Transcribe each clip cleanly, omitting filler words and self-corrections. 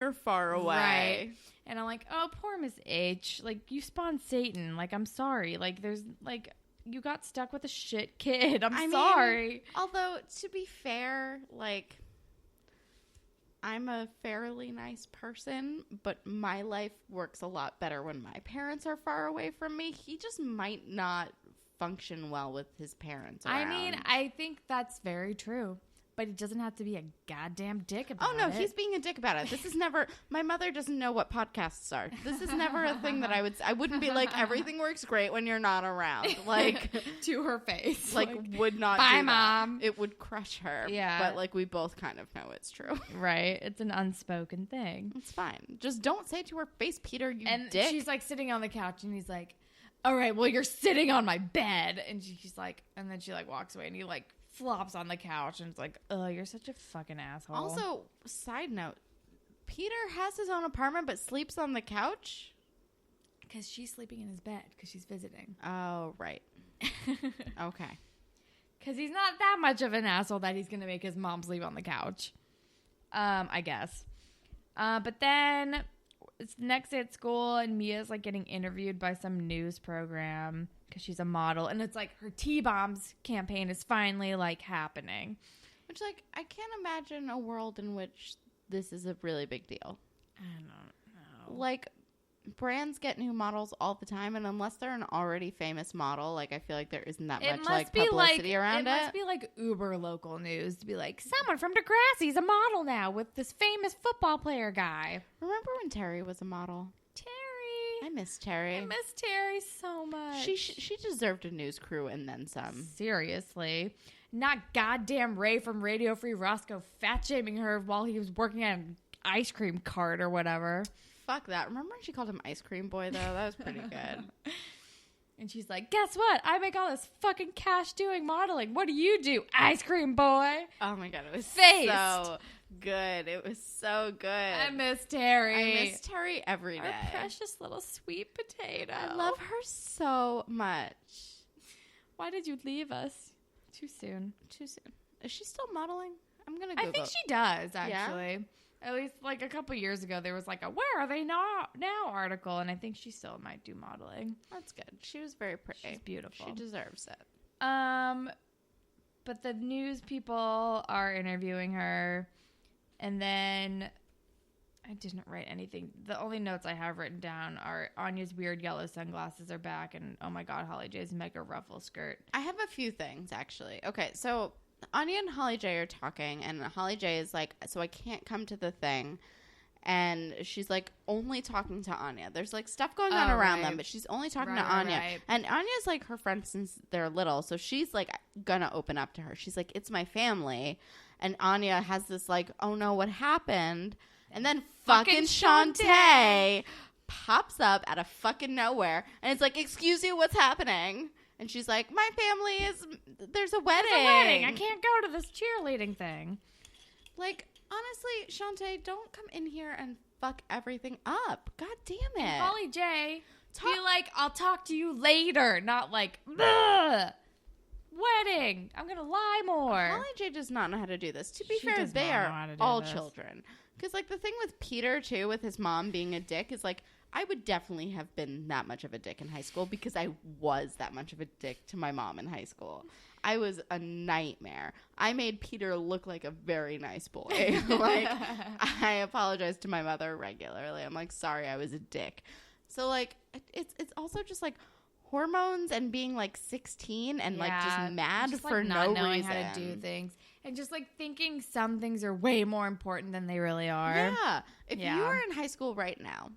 You're far away. Right. And I'm like, oh, poor Miss H. Like, you spawned Satan. Like, I'm sorry. Like, there's, like, you got stuck with a shit kid. I'm sorry. Although, to be fair, like, I'm a fairly nice person, but my life works a lot better when my parents are far away from me. He just might not function well with his parents around. I mean, I think that's very true. But he doesn't have to be a goddamn dick about it. Oh, no, he's being a dick about it. This is never... My mother doesn't know what podcasts are. This is never a thing that I wouldn't be like, everything works great when you're not around. Like... to her face. Like would not bye, do Mom. That. It would crush her. Yeah. But, like, we both kind of know it's true. Right. It's an unspoken thing. It's fine. Just don't say to her face, Peter, you and dick. She's, like, sitting on the couch, and he's like, all right, well, you're sitting on my bed. And she's like... And then she, like, walks away, and he, like... flops on the couch and it's like, oh, you're such a fucking asshole. Also, side note, Peter has his own apartment but sleeps on the couch? Because she's sleeping in his bed because she's visiting. Oh, right. Okay. Because he's not that much of an asshole that he's going to make his mom sleep on the couch. I guess. But then it's the next day at school and Mia's like getting interviewed by some news program because she's a model, and it's like her T-Bombs campaign is finally like happening. Which, like, I can't imagine a world in which this is a really big deal. I don't know. Like, brands get new models all the time, and unless they're an already famous model, like, I feel like there isn't that much like publicity around it. It must be like uber local news to be like, someone from Degrassi's a model now with this famous football player guy. Remember when Terry was a model? I miss Terry. I miss Terry so much. She deserved a news crew and then some. Seriously. Not goddamn Ray from Radio Free Roscoe fat-shaming her while he was working at an ice cream cart or whatever. Fuck that. Remember when she called him Ice Cream Boy, though? That was pretty good. And she's like, guess what? I make all this fucking cash doing modeling. What do you do? Ice Cream Boy. Oh, my God. It was Faced. so good. It was so good. I miss Terry. I miss Terry every day. Our precious little sweet potato. I love her so much. Why did you leave us? Too soon. Too soon. Is she still modeling? I'm going to Google. I think she does, actually. Yeah? At least, like, a couple years ago, there was, like, a Where Are They Now article, and I think she still might do modeling. That's good. She was very pretty. She's beautiful. She deserves it. But the news people are interviewing her, and then I didn't write anything. The only notes I have written down are Anya's weird yellow sunglasses are back, and, oh, my God, Holly J's mega ruffle skirt. I have a few things, actually. Okay, so Anya and Holly J are talking, and Holly J is like, so I can't come to the thing. And she's, like, only talking to Anya. There's, like, stuff going on around them, but she's only talking to Anya. Right. And Anya's, like, her friend since they're little, so she's, like, gonna open up to her. She's like, it's my family. And Anya has this, like, oh, no, what happened? And then fucking Shantae pops up out of fucking nowhere. And it's like, excuse you, what's happening? And she's like, my family is, there's a wedding. There's a wedding. I can't go to this cheerleading thing. Like, honestly, Shantae, don't come in here and fuck everything up. God damn it. And Holly J, be like, I'll talk to you later. Not like, wedding. I'm going to lie more. Holly J does not know how to do this. To be fair, they are all children. Because, like, the thing with Peter, too, with his mom being a dick is, like, I would definitely have been that much of a dick in high school because I was that much of a dick to my mom in high school. I was a nightmare. I made Peter look like a very nice boy. Like, I apologize to my mother regularly. I'm like, sorry, I was a dick. So, like, it's also just, like, hormones and being, like, 16 and, like, just mad just, for no reason. Not knowing how to do things. And just, like, thinking some things are way more important than they really are. Yeah. If you are in high school right now,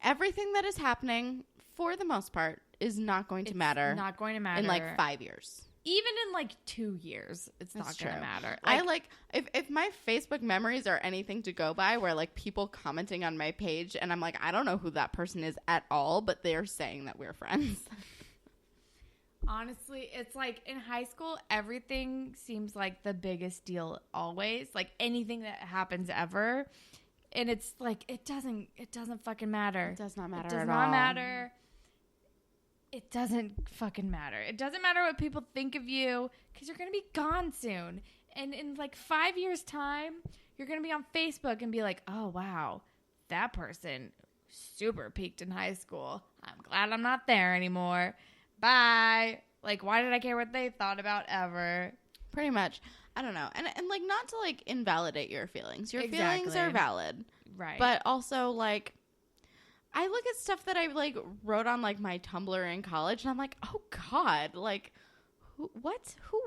everything that is happening, for the most part, is not going to matter. Not going to matter. In, like, 5 years. Even in, like, 2 years, it's not going to matter. Like, if my Facebook memories are anything to go by, where, like, people commenting on my page, and I'm like, I don't know who that person is at all, but they're saying that we're friends. Honestly, it's like in high school, everything seems like the biggest deal always. Like anything that happens ever. And it's like, it doesn't fucking matter. It does not matter at all. It does not matter. It doesn't fucking matter. It doesn't matter what people think of you because you're going to be gone soon. And in like 5 years' time, You're going to be on Facebook and be like, oh, wow, that person super peaked in high school. I'm glad I'm not there anymore. Bye. Like, why did I care what they thought about ever? Pretty much. I don't know. And like, not to, like, invalidate your feelings. Your Exactly. feelings are valid. Right. But also, like, I look at stuff that I, like, wrote on, like, my Tumblr in college, and I'm like, oh, God. Like, who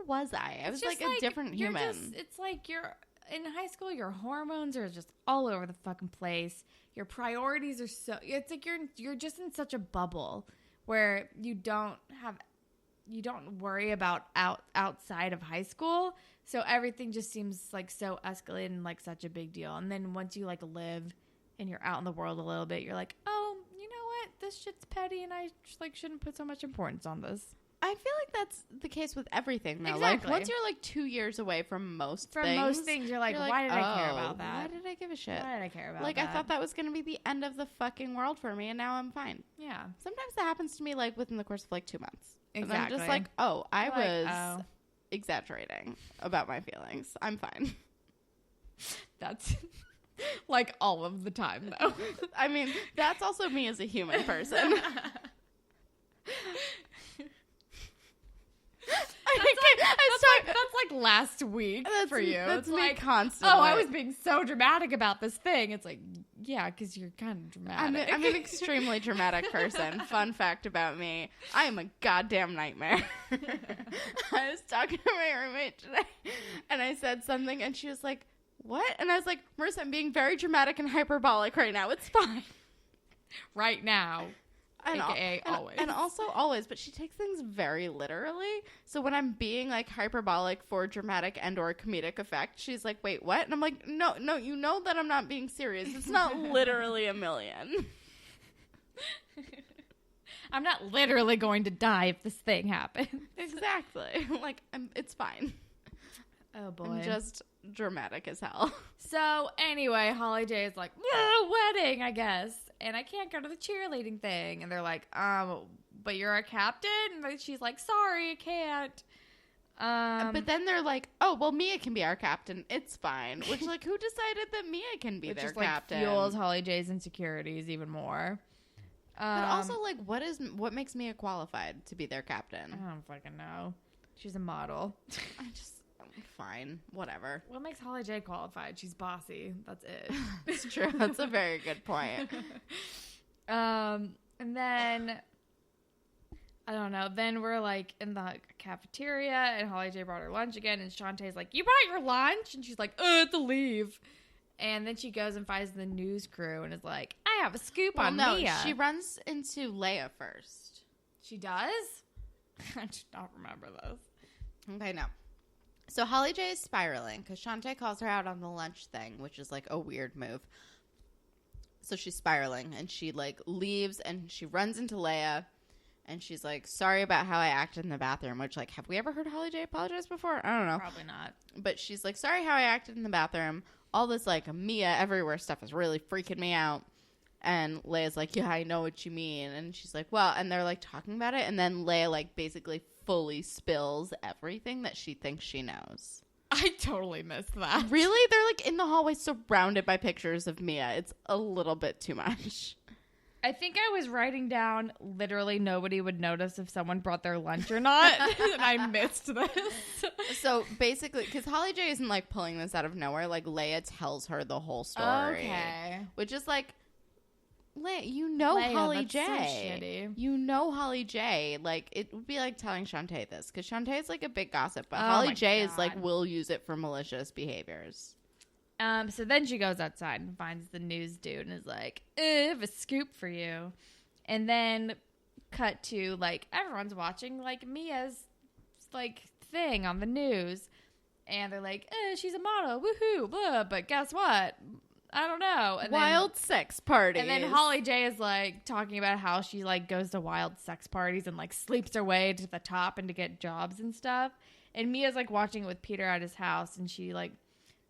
was I? I was, like, a different human. It's like you're in high school, your hormones are just all over the fucking place. Your priorities are it's like you're just in such a bubble where you don't worry about outside of high school. So everything just seems like so escalated and like such a big deal. And then once you like live and you're out in the world a little bit, you're like, oh, you know what? This shit's petty and I just, like, shouldn't put so much importance on this. I feel like that's the case with everything, though. Exactly. Like, once you're, like, 2 years away from most things. You're like, why did I care about that? Why did I give a shit? Why did I care about like, that? I thought that was going to be the end of the fucking world for me, and now I'm fine. Yeah. Sometimes that happens to me, like, within the course of, like, 2 months. Exactly. And I'm just like, oh, I was exaggerating about my feelings. I'm fine. That's like all of the time, though. I mean, that's also me as a human person. That's like last week for you. That's it's me like, constantly. oh, I was being so dramatic about this thing. It's like, yeah, because you're kind of dramatic. I'm an extremely dramatic person. Fun fact about me, I am a goddamn nightmare. I was talking to my roommate today, and I said something, and she was like, what? And I was like, Marissa, I'm being very dramatic and hyperbolic right now. It's fine. Right now. AKA always. And also always, but she takes things very literally. So when I'm being like hyperbolic for dramatic and or comedic effect, she's like, wait, what? And I'm like, no, you know that I'm not being serious. It's not literally a million. I'm not literally going to die if this thing happens. Exactly. Like, it's fine. Oh, boy. I'm just dramatic as hell. So, anyway, Holly J is like, wedding, I guess. And I can't go to the cheerleading thing. And they're like, but you're a captain? And she's like, sorry, I can't. But then they're like, oh, well, Mia can be our captain. It's fine. Which, like, who decided that Mia can be their captain? Like, fuels Holly J's insecurities even more. But also, like, what makes Mia qualified to be their captain? I don't fucking know. She's a model. Fine, whatever. What makes Holly J qualified? She's bossy. That's it. It's true. That's a very good point. And then I don't know. Then we're like in the cafeteria, and Holly J brought her lunch again, and Shantae's like, "You brought your lunch?" And she's like, "It's a leave." And then she goes and finds the news crew and is like, "I have a scoop on Mia." She runs into Leia first. She does? I do not remember this. Okay, no. So Holly J is spiraling because Shantae calls her out on the lunch thing, which is like a weird move. So she's spiraling and she like leaves and she runs into Leia and she's like, sorry about how I acted in the bathroom, which like, have we ever heard Holly J apologize before? I don't know. Probably not. But she's like, sorry how I acted in the bathroom. All this like Mia everywhere stuff is really freaking me out. And Leia's like, yeah, I know what you mean. And she's like, well, and they're like talking about it. And then Leia like basically fully spills everything that she thinks she knows. I totally missed that. Really? They're like in the hallway surrounded by pictures of Mia. It's a little bit too much. I think I was writing down literally nobody would notice if someone brought their lunch or not. And I missed this. So basically, because Holly J isn't like pulling this out of nowhere. Like Leia tells her the whole story. Okay. Which is like, Leia, you know Leia, Holly that's J. so shitty. You know Holly J. Like, it would be like telling Shantae this. Because Shantae is like a big gossip. But Holly J is like, will use it for malicious behaviors. So then she goes outside and finds the news dude and is like, I have a scoop for you. And then cut to, like, everyone's watching, like, Mia's, like, thing on the news. And they're like, she's a model, woohoo, blah. But guess what? I don't know. And wild sex parties. And then Holly J is, like, talking about how she, like, goes to wild sex parties and, like, sleeps her way to the top and to get jobs and stuff. And Mia's, like, watching it with Peter at his house. And she, like,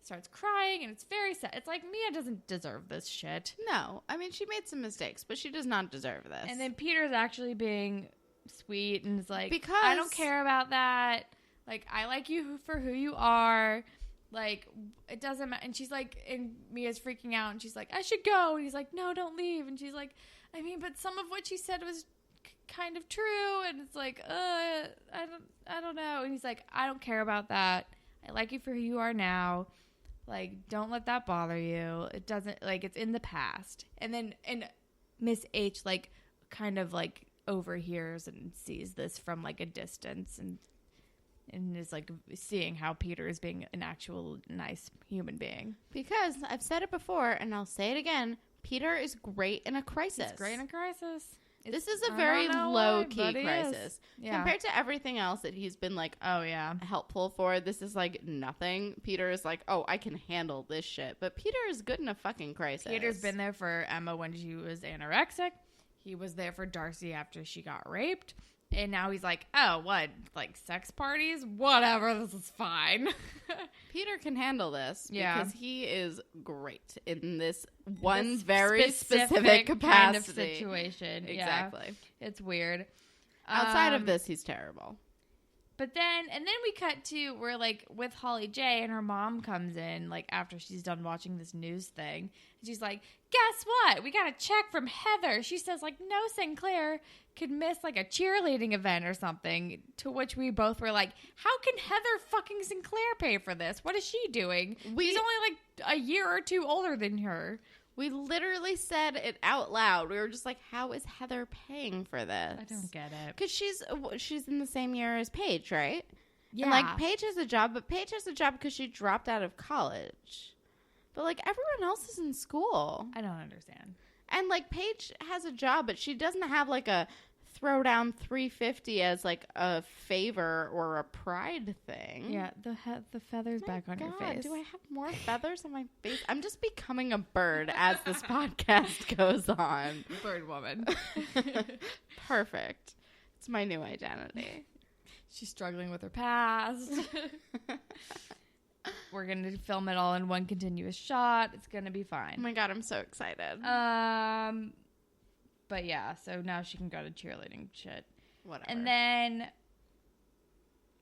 starts crying, and it's very sad. It's like, Mia doesn't deserve this shit. No. I mean, she made some mistakes, but she does not deserve this. And then Peter's actually being sweet and is like, because I don't care about that. Like, I like you for who you are. Like, it doesn't matter. And she's like, and Mia's freaking out, and she's like, I should go. And he's like, no, don't leave. And she's like, I mean, but some of what she said was kind of true. And it's like, I don't know. And he's like, I don't care about that. I like you for who you are now. Like, don't let that bother you. It doesn't, like, it's in the past. And then, and Miss H, like, kind of, like, overhears and sees this from, like, a distance and is, like, seeing how Peter is being an actual nice human being. Because I've said it before, and I'll say it again, Peter is great in a crisis. He's great in a crisis. This is a very low-key crisis. Yeah. Compared to everything else that he's been, like, helpful for, this is, like, nothing. Peter is like, oh, I can handle this shit. But Peter is good in a fucking crisis. Peter's been there for Emma when she was anorexic. He was there for Darcy after she got raped. And now he's like, oh, what? Like, sex parties? Whatever, this is fine. Peter can handle this because he is great in this one this very specific capacity. Kind of situation. Exactly. Yeah. It's weird. Outside of this, he's terrible. But then we cut to where, like, with Holly J, and her mom comes in, like, after she's done watching this news thing. And she's like, guess what? We got a check from Heather. She says, like, no Sinclair could miss, like, a cheerleading event or something. To which we both were like, how can Heather fucking Sinclair pay for this? What is she doing? He's only, like, a year or two older than her. We literally said it out loud. We were just like, how is Heather paying for this? I don't get it. Because she's in the same year as Paige, right? Yeah. And, like, Paige has a job, but Paige has a job because she dropped out of college. But, like, everyone else is in school. I don't understand. And, like, Paige has a job, but she doesn't have, like, a throw down $350 as, like, a favor or a pride thing. Yeah, the feathers back on your face. Do I have more feathers on my face? I'm just becoming a bird as this podcast goes on. Bird woman. Perfect. It's my new identity. She's struggling with her past. We're going to film it all in one continuous shot. It's going to be fine. Oh my God, I'm so excited. But yeah, so now she can go to cheerleading shit. Whatever. And then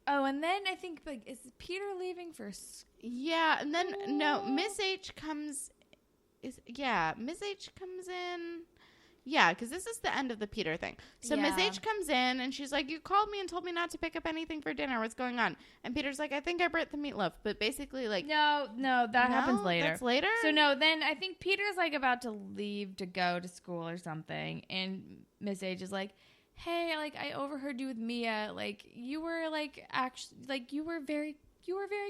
I think, like, is Peter leaving for school? Yeah, and then, no, Miss H comes in. Yeah, because this is the end of the Peter thing. So Miss H comes in, and she's like, you called me and told me not to pick up anything for dinner. What's going on? And Peter's like, I think I brought the meatloaf. But basically, like... No, that happens later. That's later? So, no, then I think Peter's, like, about to leave to go to school or something. And Miss H is like, hey, like, I overheard you with Mia. Like, you were, like, actually... Like, you were very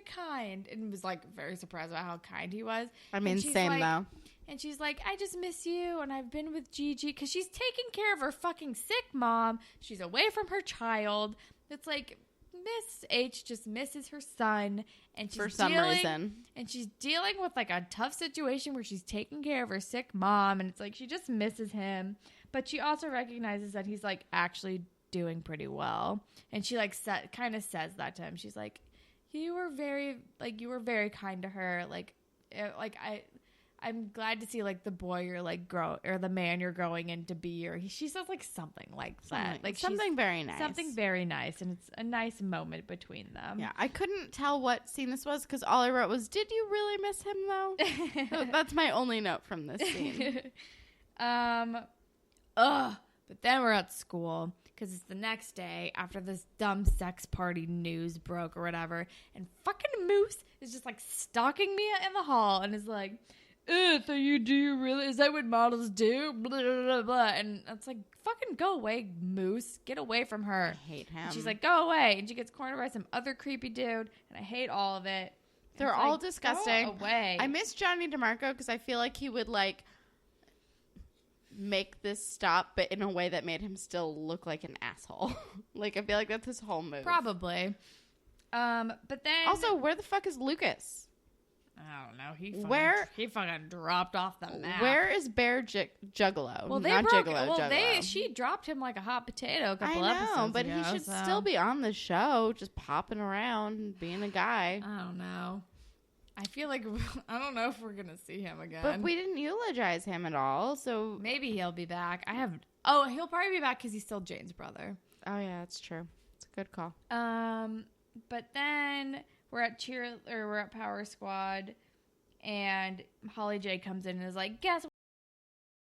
kind. And was, like, very surprised about how kind he was. I mean, same, though. And she's like, I just miss you, and I've been with Gigi. Because she's taking care of her fucking sick mom. She's away from her child. It's like, Miss H just misses her son. And she's for some reason. And she's dealing with, like, a tough situation where she's taking care of her sick mom. And it's like, she just misses him. But she also recognizes that he's, like, actually doing pretty well. And she, like, kind of says that to him. She's like, you were very kind to her. I'm glad to see, like, the boy you're, like, or the man you're growing into be, or she says, like, something like that. Like, something very nice. Something very nice, and it's a nice moment between them. Yeah, I couldn't tell what scene this was, because all I wrote was, did you really miss him, though? That's my only note from this scene. But then we're at school, because it's the next day after this dumb sex party news broke or whatever, and fucking Moose is just, like, stalking Mia in the hall, and is like... so you do really? Is that what models do? Blah, blah, blah, blah. And it's like, fucking go away, Moose. Get away from her. I hate him. And she's like, go away. And she gets cornered by some other creepy dude. And I hate all of it. They're all disgusting. Go away. I miss Johnny DeMarco because I feel like he would, like, make this stop, but in a way that made him still look like an asshole. Like, I feel like that's his whole move. Probably. But then... Also, where the fuck is Lucas? I don't know. He fucking dropped off the map. Where is Bear Juggalo? Well, Juggalo. She dropped him like a hot potato a couple episodes ago. But he should still be on the show, just popping around and being a guy. I don't know. I feel like I don't know if we're gonna see him again. But we didn't eulogize him at all, so maybe he'll be back. He'll probably be back because he's still Jane's brother. Oh yeah, that's true. It's a good call. But then we're at Power Squad, and Holly J comes in and is like, guess